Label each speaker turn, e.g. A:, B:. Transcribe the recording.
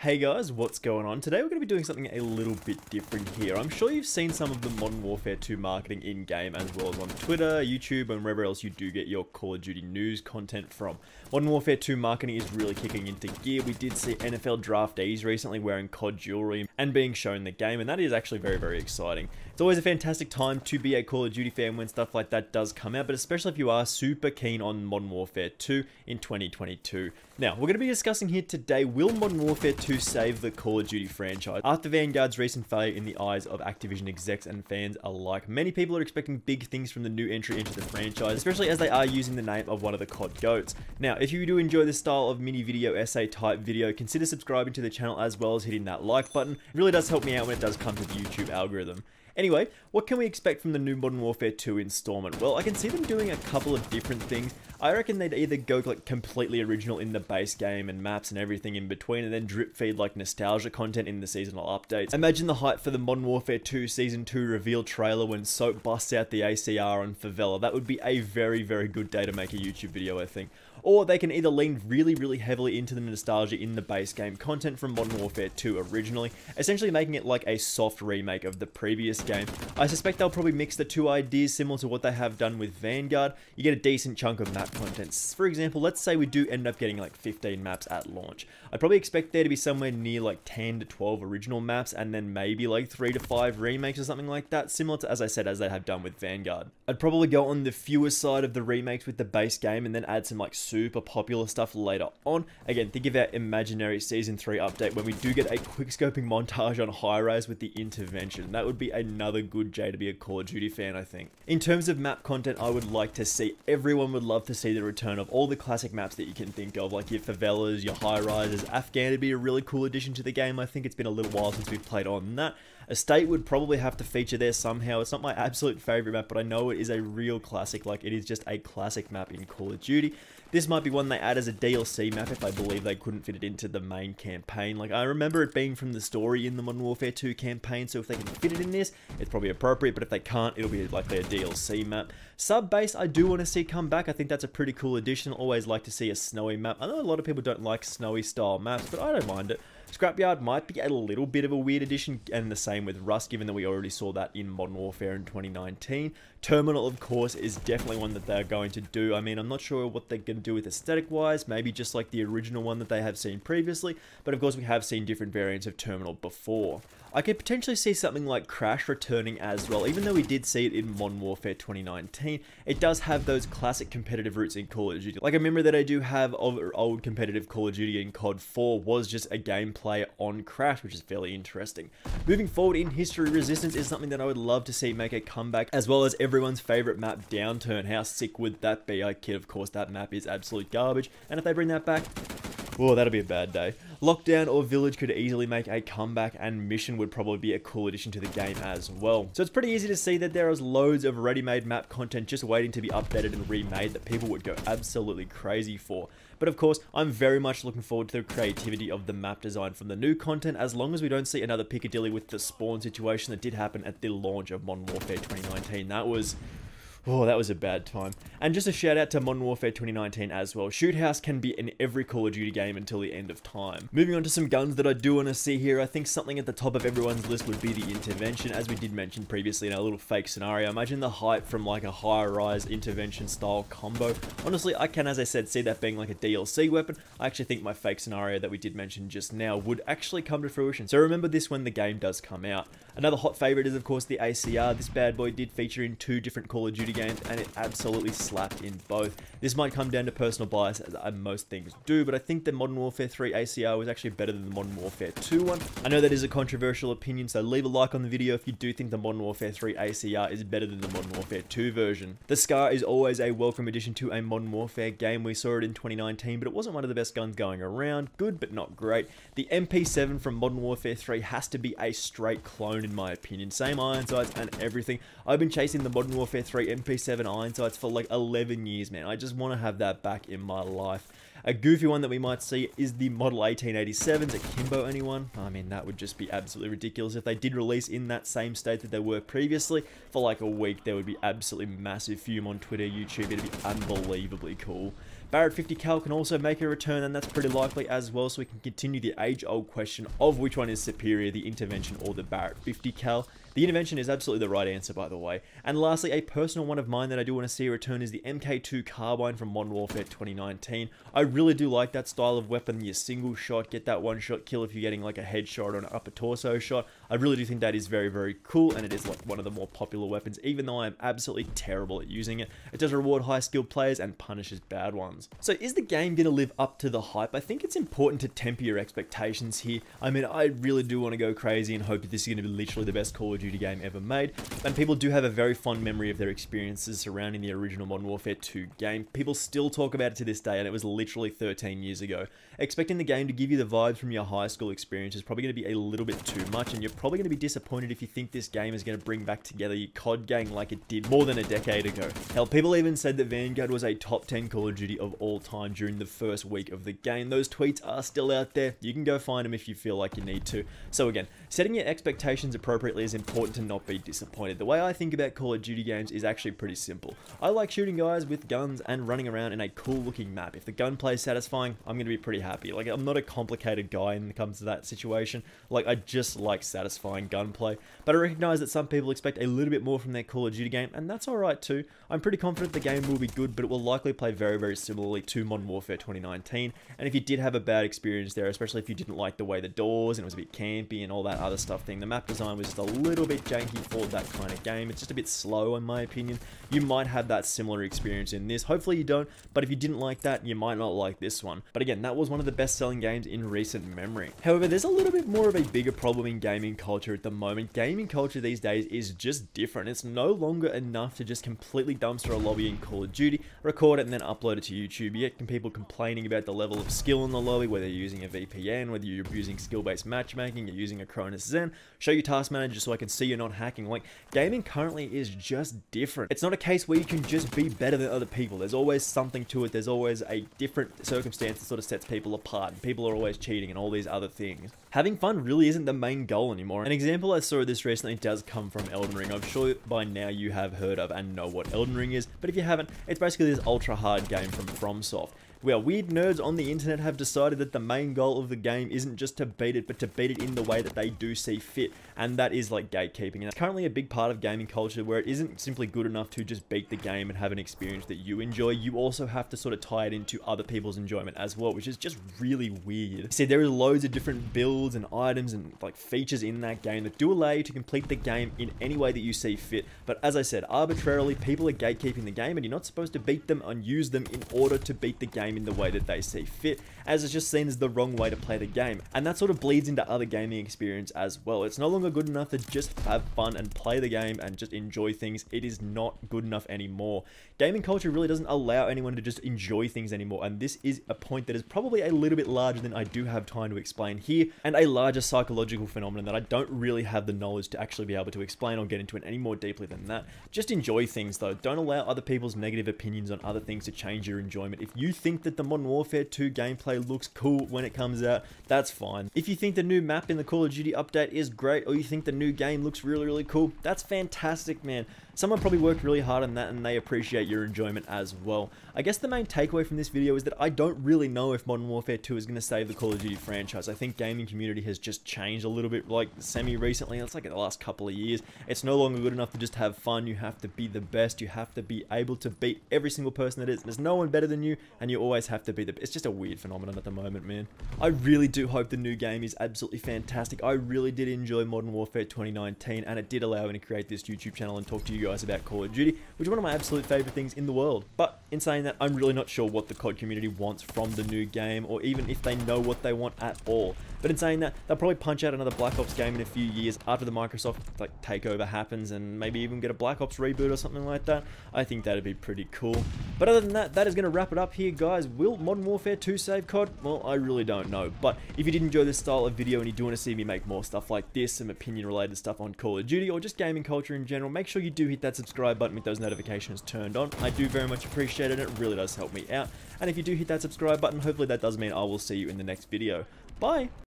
A: Hey guys, what's going on? Today we're going to be doing something a little bit different here. I'm sure you've seen some of the Modern Warfare 2 marketing in-game as well as on Twitter, YouTube, and wherever else you do get your Call of Duty news content from. Modern Warfare 2 marketing is really kicking into gear. We did see NFL draftees recently wearing COD jewelry and being shown the game, and that is actually very, very exciting. It's always a fantastic time to be a Call of Duty fan when stuff like that does come out, but especially if you are super keen on Modern Warfare 2 in 2022. Now, we're going to be discussing here today, will Modern Warfare 2 save the Call of Duty franchise? After Vanguard's recent failure in the eyes of Activision execs and fans alike, many people are expecting big things from the new entry into the franchise, especially as they are using the name of one of the COD GOATs. Now, if you do enjoy this style of mini video essay type video, consider subscribing to the channel as well as hitting that like button. It really does help me out when it does come to the YouTube algorithm. Anyway, what can we expect from the new Modern Warfare 2 installment? Well, I can see them doing a couple of different things. I reckon they'd either go like completely original in the base game and maps and everything in between, and then drip feed like nostalgia content in the seasonal updates. Imagine the hype for the Modern Warfare 2 Season 2 reveal trailer when Soap busts out the ACR on Favela. That would be a very, very good day to make a YouTube video, I think. Or they can either lean really, really heavily into the nostalgia in the base game content from Modern Warfare 2 originally, essentially making it like a soft remake of the previous game. I suspect they'll probably mix the two ideas similar to what they have done with Vanguard. You get a decent chunk of map content. For example, let's say we do end up getting like 15 maps at launch. I'd probably expect there to be somewhere near like 10 to 12 original maps and then maybe like 3 to 5 remakes or something like that, similar to, as I said, as they have done with Vanguard. I'd probably go on the fewer side of the remakes with the base game and then add some like super popular stuff later on. Again, think of our imaginary Season 3 update when we do get a quick scoping montage on high-rise with the intervention. That would be another good day to be a Call of Duty fan, I think. In terms of map content, I would like to see, everyone would love to see the return of all the classic maps that you can think of, like your favelas, your high-rises. Afghan would be a really cool addition to the game. I think it's been a little while since we've played on that. Estate would probably have to feature there somehow. It's not my absolute favorite map, but I know it is a real classic. Like, it is just a classic map in Call of Duty. This might be one they add as a DLC map if I believe they couldn't fit it into the main campaign. Like, I remember it being from the story in the Modern Warfare 2 campaign, so if they can fit it in this, it's probably appropriate, but if they can't, it'll be likely a DLC map. Sub-base, I do want to see come back. I think that's a pretty cool addition. Always like to see a snowy map. I know a lot of people don't like snowy style maps, but I don't mind it. Scrapyard might be a little bit of a weird addition, and the same with Rust, given that we already saw that in Modern Warfare in 2019. Terminal, of course, is definitely one that they're going to do. I mean, I'm not sure what they're going to do with aesthetic-wise, maybe just like the original one that they have seen previously, but of course we have seen different variants of Terminal before. I could potentially see something like Crash returning as well. Even though we did see it in Modern Warfare 2019, it does have those classic competitive roots in Call of Duty. Like, a memory that I do have of old competitive Call of Duty in COD 4 was just a gameplay on Crash, which is fairly interesting. Moving forward in history, Resistance is something that I would love to see make a comeback, as well as everyone's favorite map, Downturn. How sick would that be? I kid, of course, that map is absolute garbage, and if they bring that back, oh, that'll be a bad day. Lockdown or Village could easily make a comeback, and Mission would probably be a cool addition to the game as well. So it's pretty easy to see that there is loads of ready-made map content just waiting to be updated and remade that people would go absolutely crazy for. But of course, I'm very much looking forward to the creativity of the map design from the new content, as long as we don't see another Piccadilly with the spawn situation that did happen at the launch of Modern Warfare 2019. Oh, that was a bad time. And just a shout out to Modern Warfare 2019 as well. Shoot House can be in every Call of Duty game until the end of time. Moving on to some guns that I do want to see here, I think something at the top of everyone's list would be the Intervention, as we did mention previously in our little fake scenario. Imagine the hype from like a high-rise Intervention style combo. Honestly, I can, as I said, see that being like a DLC weapon. I actually think my fake scenario that we did mention just now would actually come to fruition. So remember this when the game does come out. Another hot favorite is of course the ACR. This bad boy did feature in 2 different Call of Duty games, and it absolutely slapped in both. This might come down to personal bias, as most things do, but I think the Modern Warfare 3 ACR was actually better than the Modern Warfare 2 one. I know that is a controversial opinion, so leave a like on the video if you do think the Modern Warfare 3 ACR is better than the Modern Warfare 2 version. The SCAR is always a welcome addition to a Modern Warfare game. We saw it in 2019, but it wasn't one of the best guns going around. Good, but not great. The MP7 from Modern Warfare 3 has to be a straight clone in my opinion. Same iron sights and everything. I've been chasing the Modern Warfare 3 MP7 iron sights for like 11 years, man. I just want to have that back in my life. A goofy one that we might see is the Model 1887s. Akimbo, anyone? I mean, that would just be absolutely ridiculous. If they did release in that same state that they were previously, for like a week, there would be absolutely massive fume on Twitter, YouTube. It'd be unbelievably cool. Barrett 50 cal can also make a return, and that's pretty likely as well, so we can continue the age-old question of which one is superior, the intervention or the Barrett 50 cal. The intervention is absolutely the right answer, by the way. And lastly, a personal one of mine that I do want to see return is the Mk2 Carbine from Modern Warfare 2019. I really do like that style of weapon, your single shot, get that one shot kill if you're getting like a headshot or an upper torso shot. I really do think that is very, very cool, and it is like one of the more popular weapons, even though I'm absolutely terrible at using it. It does reward high skilled players and punishes bad ones. So is the game going to live up to the hype? I think it's important to temper your expectations here. I mean, I really do want to go crazy and hope that this is going to be literally the best Call of Duty game ever made, and people do have a very fond memory of their experiences surrounding the original Modern Warfare 2 game. People still talk about it to this day, and it was literally 13 years ago. Expecting the game to give you the vibes from your high school experience is probably going to be a little bit too much, and you're probably going to be disappointed if you think this game is going to bring back together your COD gang like it did more than a decade ago. Hell, people even said that Vanguard was a top 10 Call of Duty of all time during the first week of the game. Those tweets are still out there. You can go find them if you feel like you need to. So again, setting your expectations appropriately is important to not be disappointed. The way I think about Call of Duty games is actually pretty simple. I like shooting guys with guns and running around in a cool looking map. If the gunplay is satisfying, I'm going to be pretty happy. Like, I'm not a complicated guy when it comes to that situation. Like, I just like satisfying gunplay. But I recognize that some people expect a little bit more from their Call of Duty game, and that's alright too. I'm pretty confident the game will be good, but it will likely play very, very similarly to Modern Warfare 2019. And if you did have a bad experience there, especially if you didn't like the way the doors and it was a bit campy and all that other stuff thing, the map design was just a little bit janky for that kind of game. It's just a bit slow in my opinion. You might have that similar experience in this. Hopefully you don't, but if you didn't like that, you might not like this one. But again, that was one of the best selling games in recent memory. However, there's a little bit more of a bigger problem in gaming culture at the moment. Gaming culture these days is just different. It's no longer enough to just completely dumpster a lobby in Call of Duty, record it and then upload it to YouTube. You get people complaining about the level of skill in the lobby, whether you're using a VPN, whether you're using skill-based matchmaking, you're using a Cronus Zen. Show your task manager so I can see you're not hacking. Like, gaming currently is just different. It's not a case where you can just be better than other people. There's always something to it. There's always a different circumstance that sort of sets people apart. People are always cheating and all these other things. Having fun really isn't the main goal anymore. An example I saw of this recently does come from Elden Ring. I'm sure by now you have heard of and know what Elden Ring is, but if you haven't, it's basically this ultra hard game from FromSoft. Well, weird nerds on the internet have decided that the main goal of the game isn't just to beat it, but to beat it in the way that they do see fit, and that is like gatekeeping. And that's currently a big part of gaming culture, where it isn't simply good enough to just beat the game and have an experience that you enjoy. You also have to sort of tie it into other people's enjoyment as well, which is just really weird. See, there are loads of different builds and items and like features in that game that do allow you to complete the game in any way that you see fit, but as I said, arbitrarily people are gatekeeping the game, and you're not supposed to beat them and use them in order to beat the game in the way that they see fit, as it's just seen as the wrong way to play the game. And that sort of bleeds into other gaming experience as well. It's no longer good enough to just have fun and play the game and just enjoy things. It is not good enough anymore. Gaming culture really doesn't allow anyone to just enjoy things anymore, and this is a point that is probably a little bit larger than I do have time to explain here, and a larger psychological phenomenon that I don't really have the knowledge to actually be able to explain or get into it any more deeply than that. Just enjoy things though. Don't allow other people's negative opinions on other things to change your enjoyment. If you think that the Modern Warfare 2 gameplay looks cool when it comes out, that's fine. If you think the new map in the Call of Duty update is great, or you think the new game looks really, really cool, that's fantastic, man. Someone probably worked really hard on that, and they appreciate your enjoyment as well. I guess the main takeaway from this video is that I don't really know if Modern Warfare 2 is going to save the Call of Duty franchise. I think gaming community has just changed a little bit, like semi-recently. It's like in the last couple of years. It's no longer good enough to just have fun. You have to be the best. You have to be able to beat every single person that is. There's no one better than you, and you always have to be the best. It's just a weird phenomenon at the moment, man. I really do hope the new game is absolutely fantastic. I really did enjoy Modern Warfare 2019, and it did allow me to create this YouTube channel and talk to you guys about Call of Duty, which is one of my absolute favorite things in the world. But in saying that, I'm really not sure what the COD community wants from the new game, or even if they know what they want at all. But in saying that, they'll probably punch out another Black Ops game in a few years after the Microsoft takeover happens, and maybe even get a Black Ops reboot or something like that. I think that'd be pretty cool. But other than that, that is going to wrap it up here, guys. Will Modern Warfare 2 save COD? Well, I really don't know. But if you did enjoy this style of video and you do want to see me make more stuff like this, some opinion related stuff on Call of Duty or just gaming culture in general, make sure you do hit that subscribe button with those notifications turned on. I do very much appreciate it. It really does help me out. And if you do hit that subscribe button, hopefully that does mean I will see you in the next video. Bye!